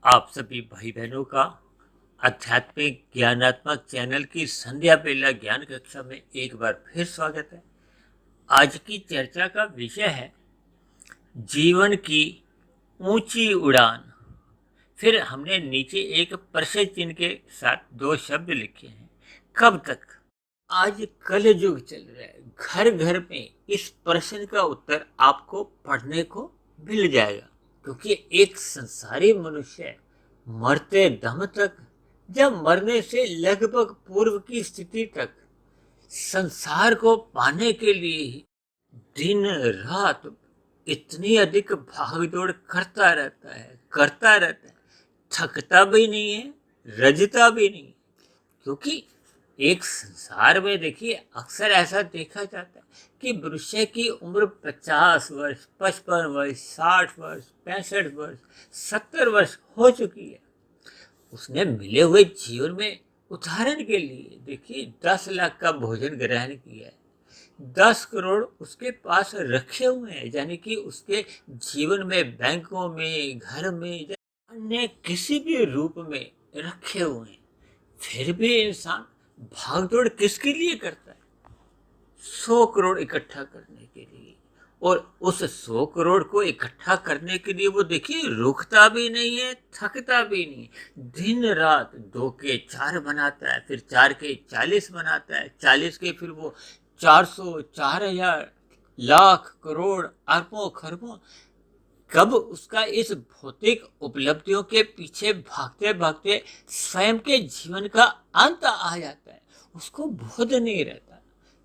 आप सभी भाई बहनों का आध्यात्मिक ज्ञानात्मक चैनल की संध्या बेला ज्ञान कक्षा में एक बार फिर स्वागत है। आज की चर्चा का विषय है जीवन की ऊंची उड़ान। फिर हमने नीचे एक प्रश्न चिन्ह के साथ दो शब्द लिखे हैं, कब तक। आज कल युग चल रहा है, घर घर में इस प्रश्न का उत्तर आपको पढ़ने को मिल जाएगा, क्योंकि एक संसारी मनुष्य मरते दम तक, जब मरने से लगभग पूर्व की स्थिति तक, संसार को पाने के लिए ही दिन रात इतनी अधिक भागदौड़ करता रहता है, थकता भी नहीं है, रजता भी नहीं। क्योंकि एक संसार में देखिए अक्सर ऐसा देखा जाता है कि मनुष्य की उम्र 50 वर्ष, 55 वर्ष, 60 वर्ष, 65 वर्ष, 70 वर्ष हो चुकी है। उसने मिले हुए जीवन में, उदाहरण के लिए देखिए, 10 लाख का भोजन ग्रहण किया है, 10 करोड़ उसके पास रखे हुए हैं, यानी कि उसके जीवन में बैंकों में, घर में, अन्य किसी भी रूप में रखे हुए हैं। फिर भी इंसान भागदौड़ किसके लिए करता है? 100 करोड़ इकट्ठा करने के लिए। और उस 100 करोड़ को इकट्ठा करने के लिए वो देखिए रुकता भी नहीं है, थकता भी नहीं, दिन रात 2 के 4 बनाता है, फिर 4 के 40 बनाता है, 40 के फिर वो 400, 4000, लाख, करोड़, अरबों, खरबों। कब उसका इस भौतिक उपलब्धियों के पीछे भागते भागते स्वयं के जीवन का अंत आ जाता है, उसको बोध नहीं रहता।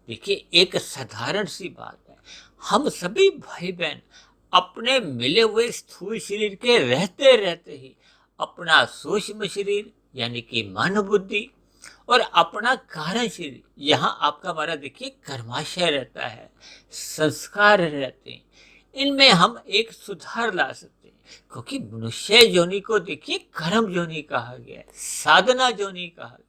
देखिए, एक साधारण सी बात है, हम सभी भाई बहन अपने मिले हुए स्थूल शरीर के रहते रहते ही अपना सूक्ष्म शरीर यानी कि मन बुद्धि और अपना कारण शरीर, यहाँ आपका हमारा देखिए कर्माशय रहता है, संस्कार रहते हैं, इनमें हम एक सुधार ला सकते हैं। क्योंकि मनुष्य योनि को देखिए कर्म योनि कहा गया है, साधना योनि कहा गया।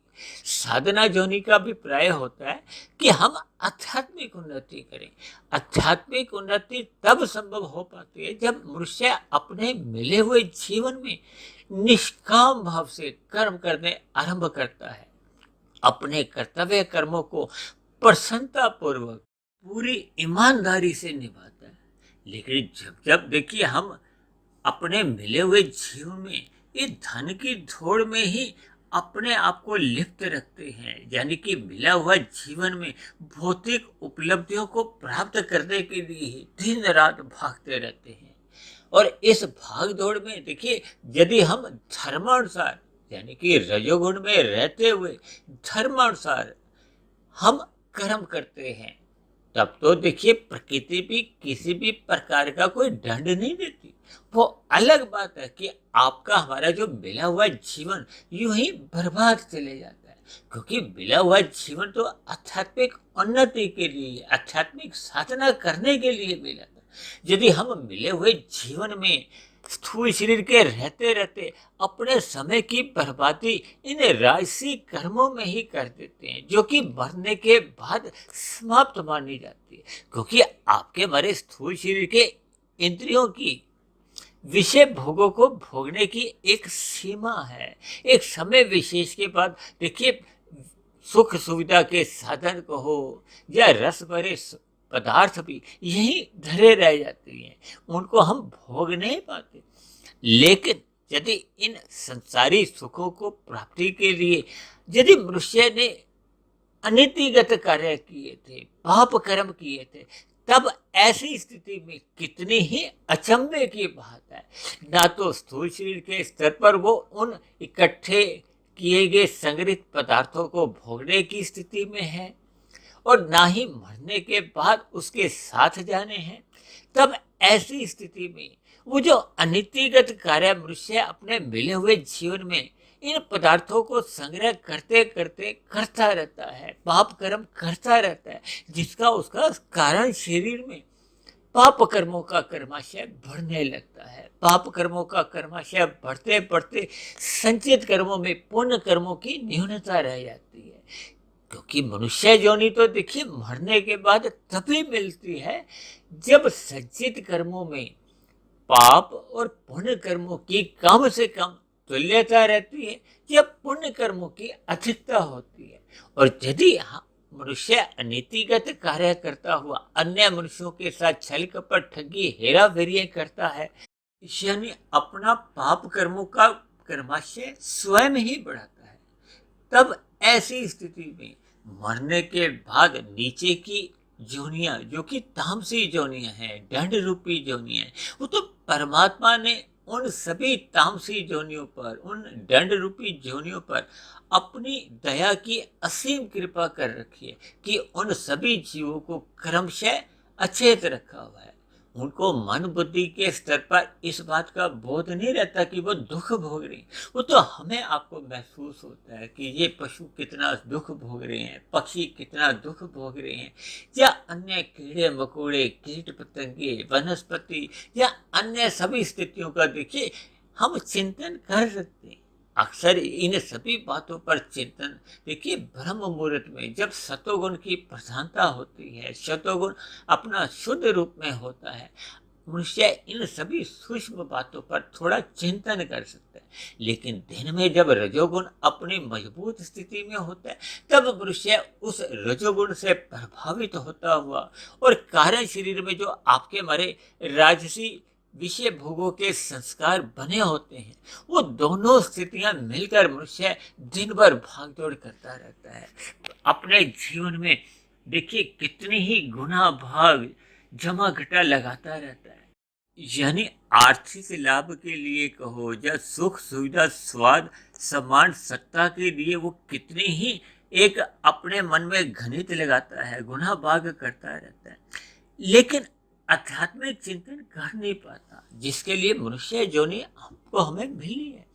साधना योनि का अभिप्राय होता है कि हम आध्यात्मिक उन्नति करें। आध्यात्मिक उन्नति तब संभव हो पाती है जब मनुष्य अपने मिले हुए जीवन में निष्काम भाव से कर्म करने आरंभ करता है, अपने कर्तव्य कर्मों को प्रसन्नता पूर्वक पूरी ईमानदारी से निभाता है। लेकिन जब जब देखिए हम अपने मिले हुए जीवन में ये धन की दौड़ में ही अपने आप को लिप्त रखते हैं, यानी कि मिला हुआ जीवन में भौतिक उपलब्धियों को प्राप्त करने के लिए ही दिन रात भागते रहते हैं। और इस भाग दौड़ में देखिए, यदि हम धर्मानुसार यानी कि रजोगुण में रहते हुए धर्मानुसार हम कर्म करते हैं, तब तो देखिए प्रकृति भी किसी भी प्रकार का कोई दंड नहीं देती। वो अलग बात है कि आपका हमारा जो मिला हुआ जीवन यूं ही बर्बाद चले जाता है, क्योंकि मिला हुआ जीवन तो आध्यात्मिक उन्नति के लिए, आध्यात्मिक साधना करने के लिए मिला था। यदि हम मिले हुए जीवन में स्थूल शरीर के रहते रहते अपने समय की बर्बादी इन राजसी कर्मों में ही कर देते हैं, जो कि मरने के बाद समाप्त मानी जाती है। क्योंकि आपके हमारे स्थूल शरीर के इंद्रियों की विषय भोगों को भोगने की एक सीमा है, एक समय विशेष के बाद देखिए सुख सुविधा के साधन को हो या रस भरे पदार्थ भी यही धरे रह जाती हैं, उनको हम भोग नहीं पाते। लेकिन यदि इन संसारी सुखों को प्राप्ति के लिए यदि मनुष्य ने अनीतिगत कार्य किए थे, पाप कर्म किए थे, तब ऐसी स्थिति में कितनी ही अचंभे की बात है, ना तो स्थूल शरीर के स्तर पर वो उन इकट्ठे किए गए संग्रहित पदार्थों को भोगने की स्थिति में है और ना ही मरने के बाद उसके साथ जाने हैं। तब ऐसी स्थिति में वो जो अनीतिगत कार्य मनुष्य अपने मिले हुए जीवन में इन पदार्थों को संग्रह करते करते करता रहता है, पाप कर्म करता रहता है, जिसका उसका कारण शरीर में पाप कर्मों का कर्माशय बढ़ने लगता है। पाप कर्मों का कर्माशय बढ़ते बढ़ते संचित कर्मों में पुण्य कर्मों की न्यूनता रह जाती है। क्योंकि मनुष्य योनि तो देखिए मरने के बाद तभी मिलती है जब संचित कर्मों में पाप और पुण्य कर्मों की कम से कम तुल्यता रहती है जब पुण्य कर्मों की अधिकता होती है। और यदि मनुष्य अनीतिगत कार्य करता हुआ अन्य मनुष्यों के साथ छल कपट ठगी हेरा फेरी करता है, यानी अपना पाप कर्मों का कर्माशय स्वयं ही बढ़ाता है, तब ऐसी स्थिति में मरने के बाद नीचे की जोनियां, जो कि तामसी जोनियां हैं, दंड रूपी जोनियां हैं, वो तो परमात्मा ने उन सभी तामसी जोनियों पर, उन दंड रूपी जोनियों पर अपनी दया की असीम कृपा कर रखी है कि उन सभी जीवों को क्रमशः अचेत रखा हुआ है। उनको मन बुद्धि के स्तर पर इस बात का बोध नहीं रहता कि वो दुख भोग रहे हैं। वो तो हमें आपको महसूस होता है कि ये पशु कितना दुख भोग रहे हैं, पक्षी कितना दुख भोग रहे हैं, या अन्य कीड़े मकोड़े, कीट पतंगे, वनस्पति या अन्य सभी स्थितियों का देखिए हम चिंतन कर सकते हैं। अक्सर इन सभी बातों पर चिंतन देखिए ब्रह्म मुहूर्त में जब सतोगुण की प्रधानता होती है, सतोगुण अपना शुद्ध रूप में होता है, मनुष्य इन सभी सूक्ष्म बातों पर थोड़ा चिंतन कर सकता है। लेकिन दिन में जब रजोगुण अपनी मजबूत स्थिति में होता है, तब मनुष्य उस रजोगुण से प्रभावित होता हुआ और कारण शरीर में जो आपके हमारे राजसी विषय भोगों के संस्कार बने होते हैं, वो दोनों स्थितियां मिलकर मनुष्य दिन भर भागदौड़ करता रहता है। अपने जीवन में देखिए कितनी ही गुना भाग जमा घटा लगाता रहता है। यानी आर्थिक लाभ के लिए कहो या सुख सुविधा स्वाद सम्मान सत्ता के लिए वो कितनी ही एक अपने मन में घनित लगाता है, गुना भाग करता रहता है, लेकिन आध्यात्मिक चिंतन कर नहीं पाता, जिसके लिए मनुष्य जोनी आपको हमें मिली है।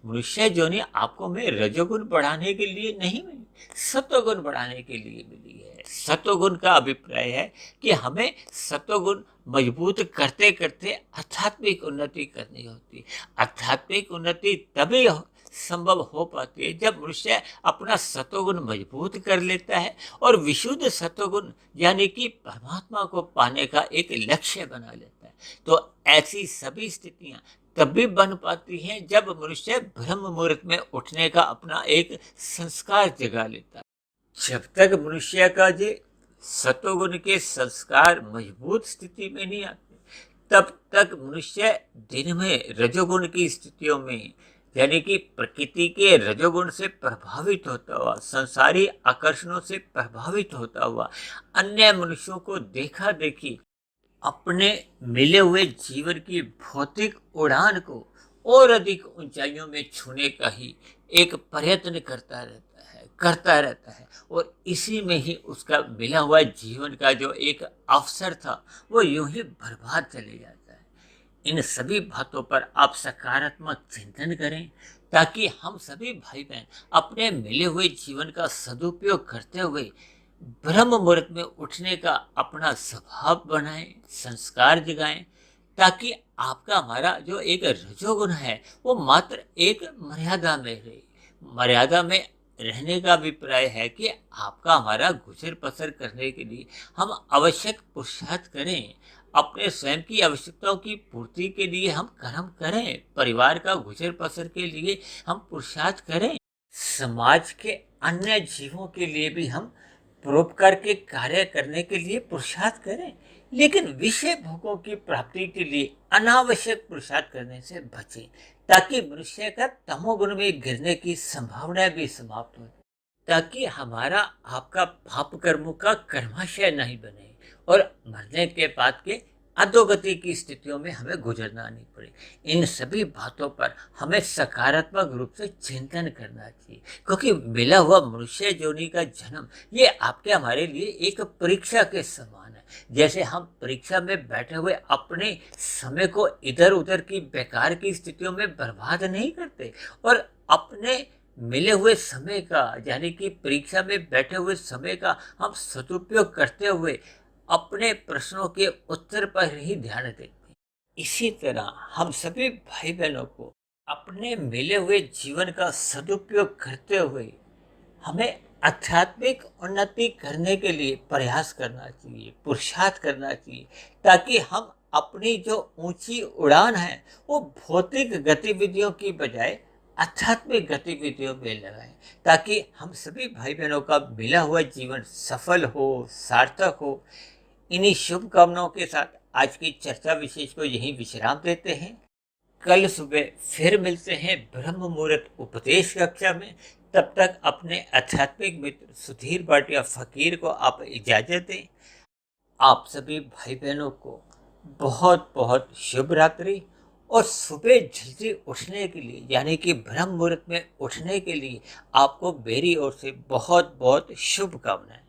मनुष्य जोनी आपको हमें रजोगुण बढ़ाने के लिए नहीं मिली, सत्वगुण बढ़ाने के लिए मिली है। सत्वगुण का अभिप्राय है कि हमें सत्वगुण मजबूत करते करते आध्यात्मिक उन्नति करनी होती है। आध्यात्मिक उन्नति तभी संभव हो पाती है जब मनुष्य अपना सत्वगुण मजबूत कर लेता है और विशुद्ध सत्वगुण यानी कि परमात्मा को पाने का एक लक्ष्य बना लेता है। तो ऐसी सभी स्थितियां तभी बन पाती हैं जब मनुष्य ब्रह्म मुहूर्त में उठने का अपना एक संस्कार जगा लेता है। जब तक मनुष्य का ये सत्वगुण के संस्कार मजबूत स्थिति में नहीं आते, तब तक मनुष्य दिन में रजोगुण की स्थितियों में यानी कि प्रकृति के रजोगुण से प्रभावित होता हुआ, संसारी आकर्षणों से प्रभावित होता हुआ, अन्य मनुष्यों को देखा देखी अपने मिले हुए जीवन की भौतिक उड़ान को और अधिक ऊंचाइयों में छूने का ही एक प्रयत्न करता रहता है और इसी में ही उसका मिला हुआ जीवन का जो एक अवसर था वो यूं ही बर्बाद चले जाता है। इन सभी बातों पर आप सकारात्मक चिंतन करें ताकि हम सभी भाई बहन अपने मिले हुए जीवन का सदुपयोग करते हुए ब्रह्म मुहूर्त में उठने का अपना स्वभाव बनाएं, संस्कार जगाएं, ताकि आपका हमारा जो एक रजोगुण है वो मात्र एक मर्यादा में रहे। मर्यादा में रहने का अभिप्राय है कि आपका हमारा गुजर बसर करने के लिए हम आवश्यक पुरुषार्थ करें, अपने स्वयं की आवश्यकताओं की पूर्ति के लिए हम कर्म करें, परिवार का गुजर बसर के लिए हम पुरुषार्थ करें, समाज के अन्य जीवों के लिए भी हम परोपकार के कार्य करने के लिए पुरुषार्थ करें, लेकिन विषय भोगों की प्राप्ति के लिए अनावश्यक पुरुषार्थ करने से बचें, ताकि मनुष्य का तमोगुण में गिरने की संभावना भी समाप्त हो, ताकि हमारा आपका पाप कर्मों का कर्माशय नहीं बने और मरने के बाद के अधोगति की स्थितियों में हमें गुजरना नहीं पड़े। इन सभी बातों पर हमें सकारात्मक रूप से चिंतन करना चाहिए, क्योंकि मिला हुआ मनुष्य योनि का जन्म ये आपके हमारे लिए एक परीक्षा के समान है। जैसे हम परीक्षा में बैठे हुए अपने समय को इधर उधर की बेकार की स्थितियों में बर्बाद नहीं करते और अपने मिले हुए समय का यानी कि परीक्षा में बैठे हुए समय का हम सदुपयोग करते हुए अपने प्रश्नों के उत्तर पर ही ध्यान देते हैं। इसी तरह हम सभी भाई बहनों को अपने मिले हुए जीवन का सदुपयोग करते हुए हमें आध्यात्मिक उन्नति करने के लिए प्रयास करना चाहिए, पुरुषार्थ करना चाहिए, ताकि हम अपनी जो ऊंची उड़ान है वो भौतिक गतिविधियों की बजाय आध्यात्मिक गतिविधियों में लगाएं, ताकि हम सभी भाई बहनों का मिला हुआ जीवन सफल हो, सार्थक हो। इन्हीं शुभकामनाओं के साथ आज की चर्चा विशेष को यहीं विश्राम देते हैं। कल सुबह फिर मिलते हैं ब्रह्म मुहूर्त उपदेश कक्षा में। तब तक अपने आध्यात्मिक मित्र सुधीर भाटिया फकीर को आप इजाजत दें। आप सभी भाई बहनों को बहुत बहुत शुभ रात्रि। और सुबह जल्दी उठने के लिए, यानी कि ब्रह्म मुहूर्त में उठने के लिए आपको मेरी ओर से बहुत बहुत शुभकामनाएं।